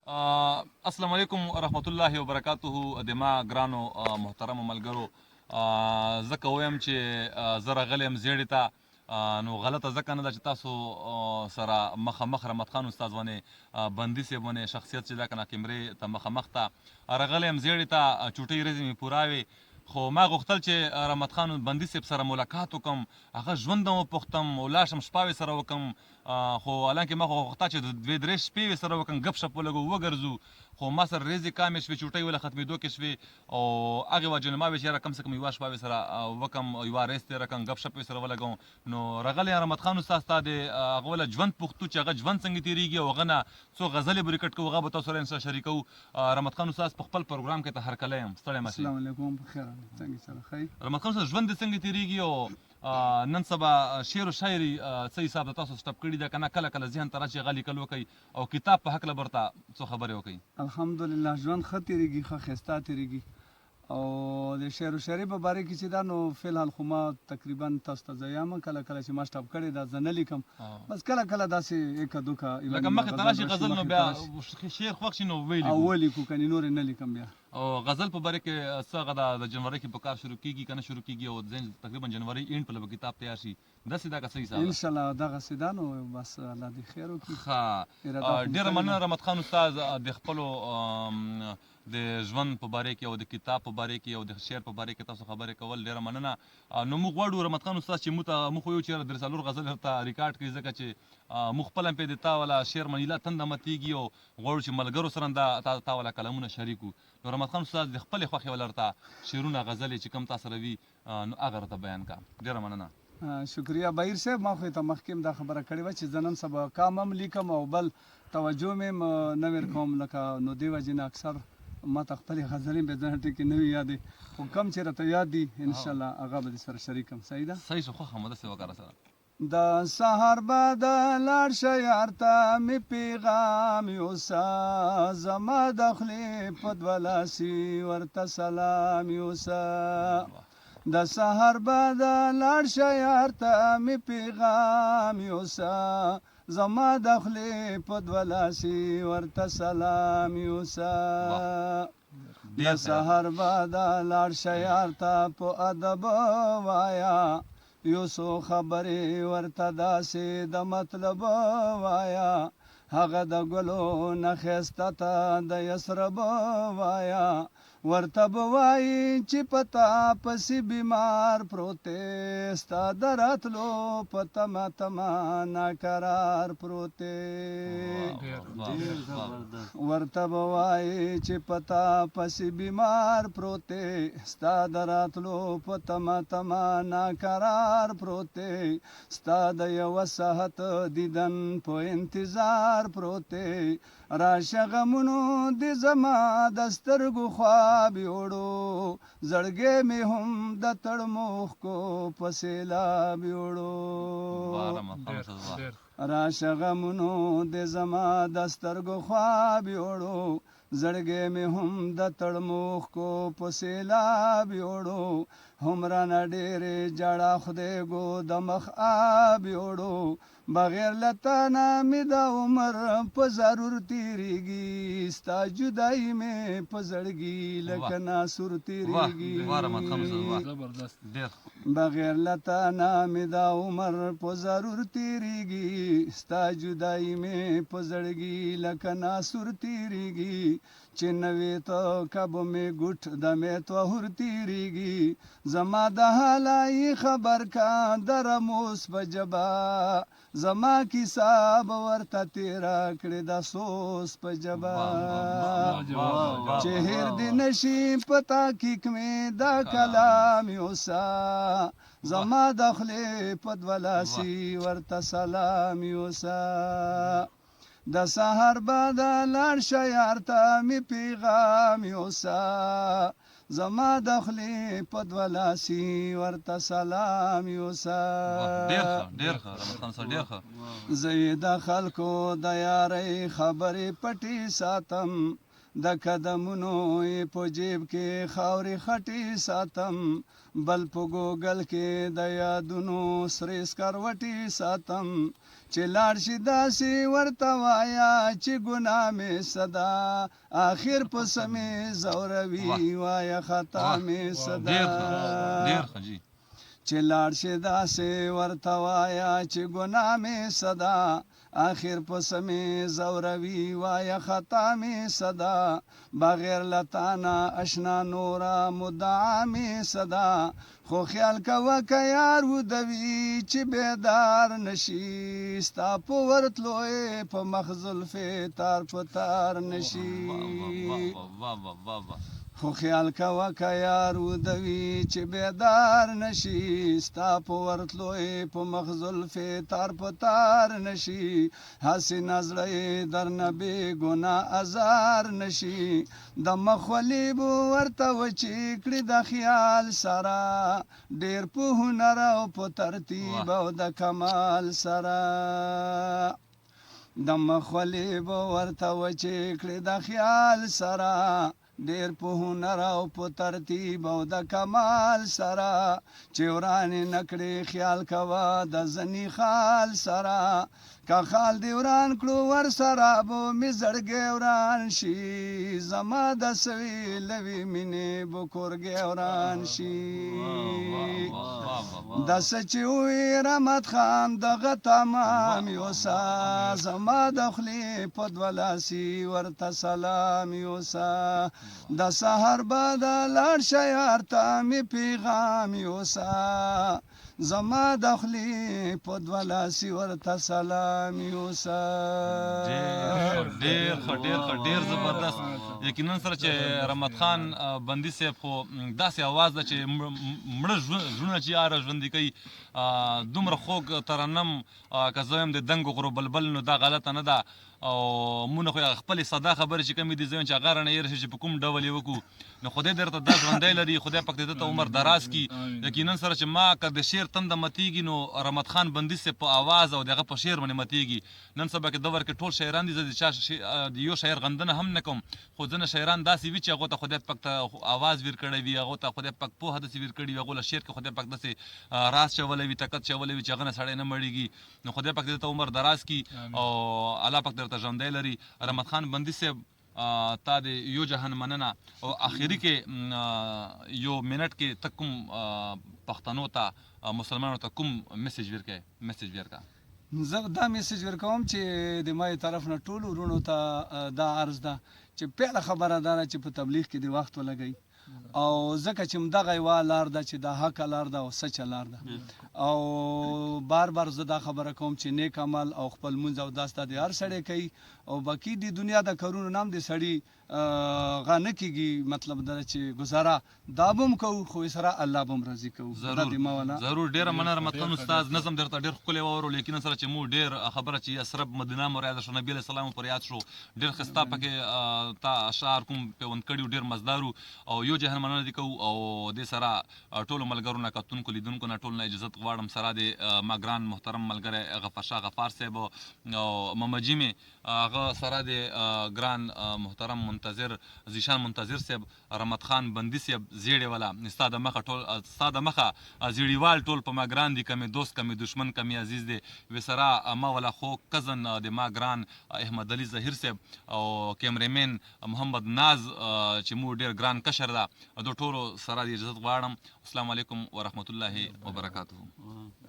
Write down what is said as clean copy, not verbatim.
السلام علیکم ورحمت الله وبرکاته. د ما ګرانو محترمو ملګرو، ځکه وایم چې زه راغلی یم زیړې ته، نو غلطه ځکه نه ده چې تاسو سره مخامخ رحمت خان استاد ونې بندي صاحب ونې شخصیت چې دا که نه کیمرې ته مخامخ ته راغلی یم زیړې ته، چوټۍ ورځې مې پوره وې. خو ما غوښتل چې رحمت خان بندي صاحب سره ملاقات وکړم، هغه ژوند هم وپوښتم، ولاړ شم شپه یې سره وکړم. خو حالانکې ما خو غوښته چې د 2-3 شپې یې سره وکړم، ګپ شپ ولګو وګرځو. خو ما سره ریزې کامې شوې، چوټۍ وله ختمېدو کې شوې، او هغې وجې نه ما ویل چې یاره کم سے کم یوه شپه یې سره وکړم، یوه ریس تېره کړم، ګپ شپ یې سره ولګوم. نو راغلی یم رحمت خان استاد ستا د هغه وله ژوند پوښتو چې هغه ژوند څنګه تېرېږي، او هغه نه څو غزلې به ریکارډ کوو، هغه به تاسو سره انشاءالله شریکوو. رحمت خان استاد په خپل پروګرام کې ته هرکلی یم، ستړی مه شئ. السلام علیکم، بخیر څنګه سره ښه؟ رحمت خان استاد ژوند دې څنګه تېرېږي، او نن سبا شعر و شاعري څه حساب ده تاسو سټپ کړي ده که نه؟ کله کله ذهن ته راشي هغه لیکل وکئ، او کتاب په هکله به ورته څو خبرې وکئ. الحمدلله ژوند ښه تېرېږي، ښه ښایسته تېرېږي. او د شعر و شاعري په باره کې چې دا نو فلحال خو ما تقریبا تاسو ته زه یم، کله کله چې ما سټاپ کړی دا زه نه لیکم، بس کله کله داسې ایکه دوکه لکه مخې ته راشي غزل نو بیا شعر خوښ شي نو ویې او لیکو، ولیکو، کنې نورې نه لیکم بیا. او غزل په باره کې څه هغه د جنورۍ کې په کار شروع کېږي که نه شروع کېږي، او تقریبا جنورۍ اینډ په به کتاب تیار شي، داسې دا که څه حساب ده؟ انشاءالله دغسې ده، نو بس الله دې خیر وکړي. ښه، ډېره مننه رحمت خان استاد د خپلو د ژوند په باره کې او د کتاب په باره کې او د شعر په باره کې تاسو خبرې کول، ډېره مننه. نو موږ غواړو رحمت خان استاد چې موږ خو یو چې 3-4 غزل ورته ریکارډ کړي، ځکه چې موږ خپله هم پرې د تا والا شعر منیله تنده متېږي، او غواړو چې ملګرو سره هم تا والا کلمونه شریک کړو. نو رحمت خان استاد د خپلې خوښې والا ورته شعرونه غزلې چې کوم تا سره وي نو هغه راته بیان کړه. ډېره مننه. شکریه بهیر صاحب، ما خو ته مخکې هم دا خبره کړې وه چې زه نن سبا کام هم لیکم، او بل توجه مې نه ورکوم، لکه نو دې وجې نه اکثر ما ته خپلې غزلې بې ځنه ټکي نه وي یادې، خو کم چې راته یاد دي انشاءالله هغه به دې سره شریکم. صحیح ده؟ صحیح شو، خوښه مو داسې وکړه سره. د سهار به د لاړ شه یار ته مې پیغام یوسه، زما د خولې په دوه لاسي ورته سلام یوسه. د سهار به د لاړ شه یار ته مې پیغام یوسه، زما د خولې په دوه لاسي ورته سلام یوسه. د سهار به د لاړ شه یار ته په ادب وایا، یو څو خبرې ورته داسې د مطلب وایا، هغه د ګلو نه ښایسته ته د یسرب وایا، ورته به وایي چې په تا پسې بیمار پروت دی، ستا د راتلو په تمه تمه ناقرار پروت دی، ورته به وایي چې په تا پسې بیمار پروت دی، ستا د راتلو په تمه تمه ناقرار پروت دی، ستا د یوه ساعت دیدن په انتظار پروت دی، راشه غمونو د زما د سترګو خواب یوړو، زړګی مې هم د تړموخ کو په سیلاب یوړو. راشه غمونو د زما د سترګو خواب یوړو، زړګی مې هم د تړموخ کو په سیلاب یوړو، همرا نه ډېرې جړه خدای ګو د مخ آب یوړو، بغیر له تا نه مې د عمر په ضرور تېرېږي، ستا جدایي مې په زړګي لکه ناسور تېرېږي، بغیر له تا نه مې د عمر په ضرور تېرېږي، ستا جدایي مې په زړګي لکه ناسور تېرېږي، چې نه وې ته کب مې ګوټ د مې توهر تېرېږي، زما د حالایي خبر کا د رموس په ژبه، زما کیسه به ورته تېره کړې د افسوس په ژبه، چې هېر دې نشي په تحقیق مې دا کلام یوسه، زما د خولې په دوه لاسي ورته سلام یوسه. د سهار به د لاړ شه یار ته مې پیغام یوسه، زما د خولې په دوه لاسي ورته سلام یوسه. زه یې د خلکو د یارۍ خبرې پټې ساتم، د قدمونو یې په جیب کې خاورې خټې ساتم بل په ګوګل کې د یادونو سرې سکروټې ساتم چې لاړ شي داسې ورته وایا چې ګناه مې صدا آخر په سمې زوروي وایا خطا مې صدا ډېر ښه جي چې لاړ شي داسې ورته وایا چې ګناه مې صدا آخر په سمې زوروي وایا خطا مې صدا بغیر لتانا اشنا نورا مدعا مې صدا خو خیال کوه که یار ودوي چې بیدار نشي ستا په ورتلو یې په مخ زلفې تار په تار نشي خو خیال کوه که یار ودوي چې بیدار نشي ستا په ورتلو یې په مخ زلفې تار په تار نشي هسې نزړه یې درنه بې ګناه ازار نشي د مخولي به ورته وچې کړي د خیال سره ډېر په هنر او په ترتیب او د کمال سره د مخولي به ورته وچې کړي د خیال سره ډېر په هنر او په ترتیب او د کمال سره چې ورانې نکړې خیال کوه د ځنې خال سره که خال دې وران کړو ور سره به مې زړګی وران شي زما د سوي لوي مینې به کورګی وران شي د څه چې ووي رحمت خان دغه تمام یوسه زما د خولې په دوه لاسي ورته سلام یوسه د سحر به د لاړ شه یار ته مې پیغام یوسه زما د خولې په دوه لاسي ورته سلام یوسه ډېر زبردست یقینا سره چې رحمت خان بندي صاحب خو داسې اواز ده چې مړه زړونه چې یاره ژوندي کوي دومره خوږ ترنم که زه یم د دنګو غرو بلبل نو دا غلطه نه ده او مونږ خو خپلې ساده خبرې چې کمې دي زه چې هغه رانه هېر شي چې په کوم ډول یې وکړو نو خدای درته دا ژوندی لري خدای پاک دې ته عمر دراز کړي یقینا سره چې ما که د شعر تنده متېږي نو رحمت خان بندي صاحب په اواز او د هغه په شعر باندې متېږي نن سبا کې دور کې ټول شاعران دي زه د چا د یو شاعر غندنه هم نه کوم خو ځینې شاعران داسې وي چې هغو ته خدای پاک ته اواز ویر کړی وي هغو ته خدای پاک پوهه داسې ویر کړي وي هغو له شعر کې خدای پاک داسې راز چولی وي طاقت چولی وي چې هغه نه سړی نه مړېږي نو خدای پاک دې ته عمر دراز کړي او الله پاک درته ژوندی لري رحمت خان بندي صاحب تا د یو جهان مننه او اخري کې یو منټ کې ته کوم پښتنو ته مسلمانانو ته کوم میسج ورکړې زه دا میسج ورکوم چې د ما طرف نه ټولو وروڼو ته دا عرض ده چې پیله خبره دا ده چې په تبلیغ کې د وخت ولګئ او ځکه چې دغه یوه لار ده چې دا حقه لار ده او سچه لار ده او بار بار زه دا خبره کوم چې نیک عمل او خپل مونځ او داستا د هر سړی کوي او باقي د دنیا د کارونو نام د سړي غا نه کېږي مطلب دا چې ګزاره دا به هم کوو خو سره الله به هم راضي کوو ضرور ډېره مننه رحمت خان استاد نظم درته ډېر ښکلی واورو لیکن سره چې مو ډېر خبره چې یثرب مدینه مو یاد شو نبي علیه السلام پر یاد شو ډېر ښایسته پکې تا اشعار کوم پیوند کړي ډېر مزدار او یو جهان مننه دې کوو او دې سره ټولو ملګرو نه کتونکو لیدونکو نه ټول نه اجازت غواړم سره د ما ګران محترم ملګری غفار شاه غفار صاحب او ممجي مې هغه سره د ګران محترم منتظر زیشان منتظر صاحب رحمت خان بندي صاحب زیړې والا ستا د مخه ټول ستا د مخه زیړیوال ټول په ما ګران دي کمې دوست کمې دشمن کمې عزیز دی وې سره ما والا خو کزن د ما ګران احمد علي ظهیر صاحب او کیمرمین محمد ناز چې مو ډېر ګران کشر ده د ټولو سره د اجازت غواړم السلام علیکم ورحمت الله وبرکاته